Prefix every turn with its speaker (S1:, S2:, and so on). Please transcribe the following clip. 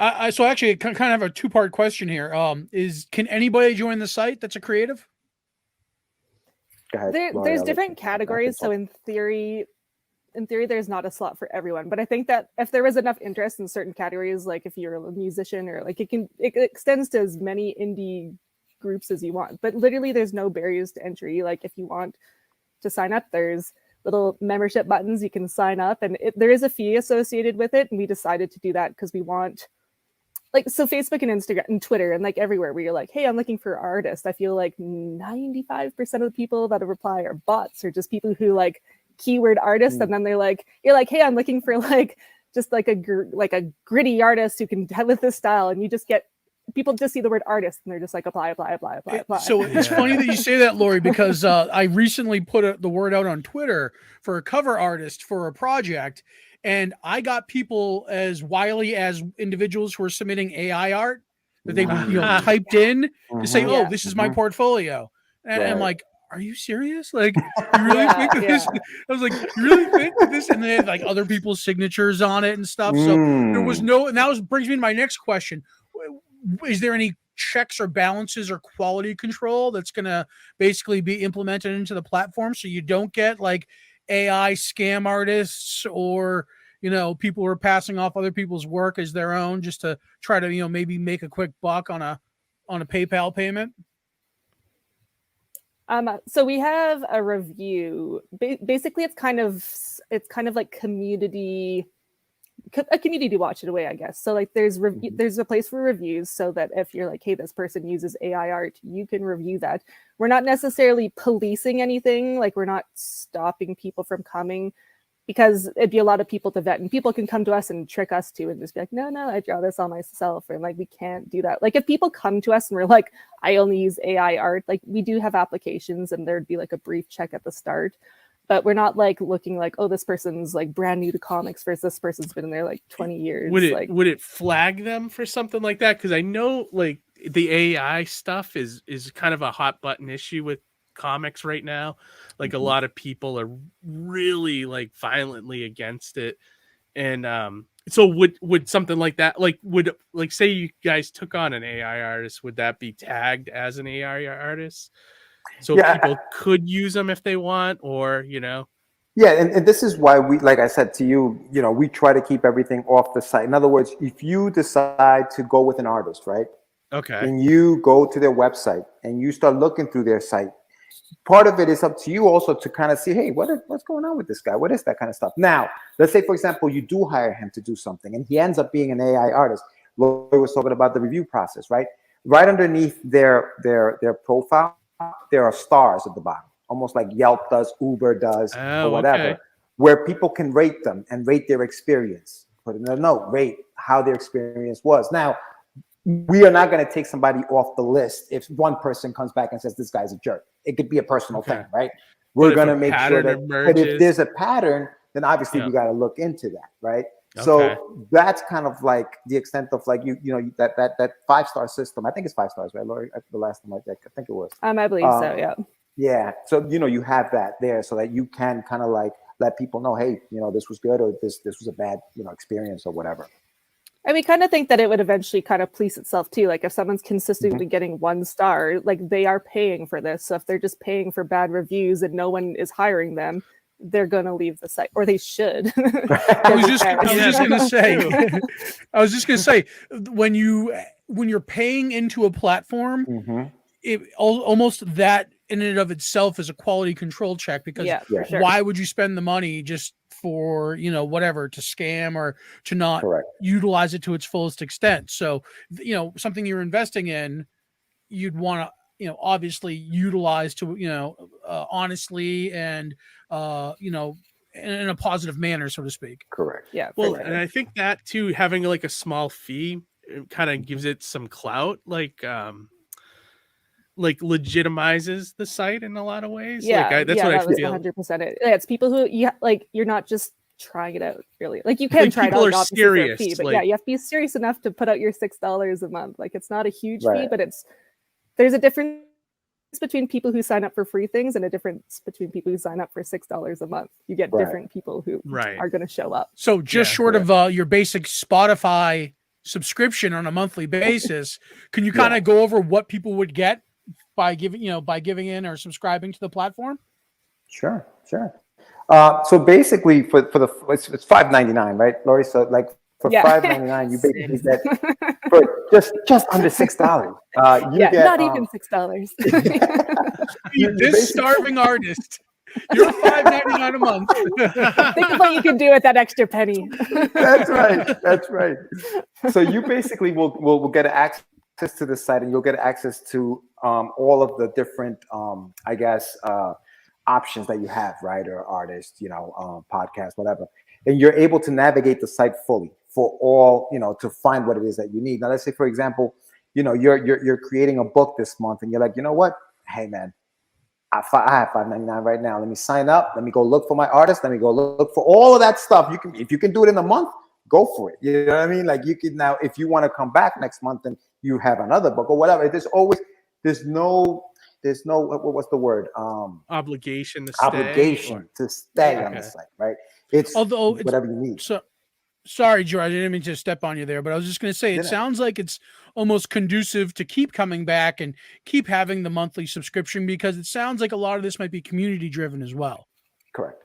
S1: So actually, I kind of have a two-part question here. Can anybody join the site that's a creative?
S2: Go ahead, Laurie,
S3: There's
S2: I'll let
S3: different
S2: you-
S3: categories, so in theory, there's not a slot for everyone. But I think that if there was enough interest in certain categories, like if you're a musician, or like it extends to as many indie groups as you want. But literally, there's no barriers to entry. Like if you want to sign up, there's little membership buttons you can sign up, and there is a fee associated with it. And we decided to do that because we want, like, so Facebook and Instagram and Twitter and like everywhere where you're like, hey, I'm looking for an artist. I feel like 95% of the people that reply are bots, or just people who like keyword artist, and then you're like, hey, I'm looking for like just like a gritty artist who can have with this style, and you just get people just see the word artist and they're just like apply.
S1: So it's funny that you say that, Laurie, because I recently put the word out on Twitter for a cover artist for a project, and I got people as wily as individuals who are submitting AI art that they typed in to say, "Oh, this is my portfolio," and I'm like, "Are you serious? Like, you really think that this?" I was like, "You really think that this?" And they had like other people's signatures on it and stuff. So there was no, and that brings me to my next question. Is there any checks or balances or quality control that's going to basically be implemented into the platform so you don't get like AI scam artists, or people who are passing off other people's work as their own just to try to maybe make a quick buck on a PayPal payment?
S3: So we have a review. Basically, it's kind of like a community watch in a way, I guess. So like there's a place for reviews, so that if you're like, hey, this person uses AI art, you can review that. We're not necessarily policing anything. Like we're not stopping people from coming, because it'd be a lot of people to vet, and people can come to us and trick us too, and just be like, no, I draw this all myself. And like, we can't do that. Like if people come to us and we're like, I only use AI art, like we do have applications and there'd be like a brief check at the start. But we're not like looking like, oh, this person's like brand new to comics versus this person's been in there like 20 years.
S4: Would it flag them for something like that? Because I know like the AI stuff is kind of a hot button issue with comics right now. Like a lot of people are really like violently against it. And so would something like that, would say you guys took on an AI artist, would that be tagged as an AI artist? So people could use them if they want, or Yeah,
S2: and this is why we, like I said to you, we try to keep everything off the site. In other words, if you decide to go with an artist, right?
S4: Okay.
S2: And you go to their website and you start looking through their site, part of it is up to you also to kind of see, hey, what's going on with this guy? What is that kind of stuff? Now, let's say, for example, you do hire him to do something and he ends up being an AI artist. Laurie was talking about the review process, right? Right underneath their profile, there are stars at the bottom, almost like Yelp does, Uber does, or whatever, where people can rate them and rate their experience. Put in a note, rate how their experience was. Now, we are not going to take somebody off the list if one person comes back and says this guy's a jerk. It could be a personal thing, right? We're going to make sure that, but if there's a pattern, then obviously we got to look into that, right? So that's kind of like the extent of like that 5-star system. I think it's 5 stars, right, Laurie? The last time I think it was.
S3: I believe so. Yeah.
S2: Yeah. So you have that there, so that you can kind of like let people know, hey, this was good, or this was a bad experience, or whatever.
S3: And we kind of think that it would eventually kind of police itself too. Like if someone's consistently getting 1 star, like they are paying for this. So if they're just paying for bad reviews and no one is hiring them, they're going to leave the site, or they should.
S1: I was just going to say, when you're paying into a platform, it almost that in and of itself is a quality control check, because why would you spend the money just for, whatever, to scam or to not utilize it to its fullest extent? So, something you're investing in, you'd want to, obviously utilize to, honestly and, in a positive manner, so to speak.
S2: Correct.
S3: Yeah.
S4: Well, and I think that too, having like a small fee, it kind of gives it some clout, like legitimizes the site in a lot of ways.
S3: Yeah.
S4: That's what I feel.
S3: 100% it. Yeah, it's people who you're not just trying it out, really. Like you can try it out,
S4: are serious,
S3: for a fee, but you have to be serious enough to put out your $6 a month. Like it's not a huge fee, but there's a difference between people who sign up for free things and a difference between people who sign up for $6 a month. You get different people who are going to show up.
S1: So just short of your basic Spotify subscription on a monthly basis. Can you
S2: Yeah.
S1: kind of go over what people would get by giving in or subscribing to the platform?
S2: Sure. So basically, for the it's $5.99, right, Laurie? So like for $5.99, you basically get for just under $6. You get
S3: not even $6.
S1: This starving artist, you're $5.99 a month.
S3: Think of what you can do with that extra penny.
S2: That's right. So you basically will get access to the site, and you'll get access to all of the different, options that you have, writer, artist, podcast, whatever. And you're able to navigate the site fully for all, to find what it is that you need. Now, let's say, for example, you're creating a book this month, and you're like, you know what? Hey, man, I have $5.99 right now. Let me sign up. Let me go look for my artist. Let me go look for all of that stuff. If you can do it in a month, go for it. You know what I mean? Like, you could now, if you want to come back next month and you have another book or whatever, there's no what's the word?
S4: Obligation to
S2: stay on the site, right? It's whatever you need.
S1: So, sorry, George, I didn't mean to step on you there, but I was just going to say, it sounds like it's almost conducive to keep coming back and keep having the monthly subscription, because it sounds like a lot of this might be community driven as well.
S2: Correct.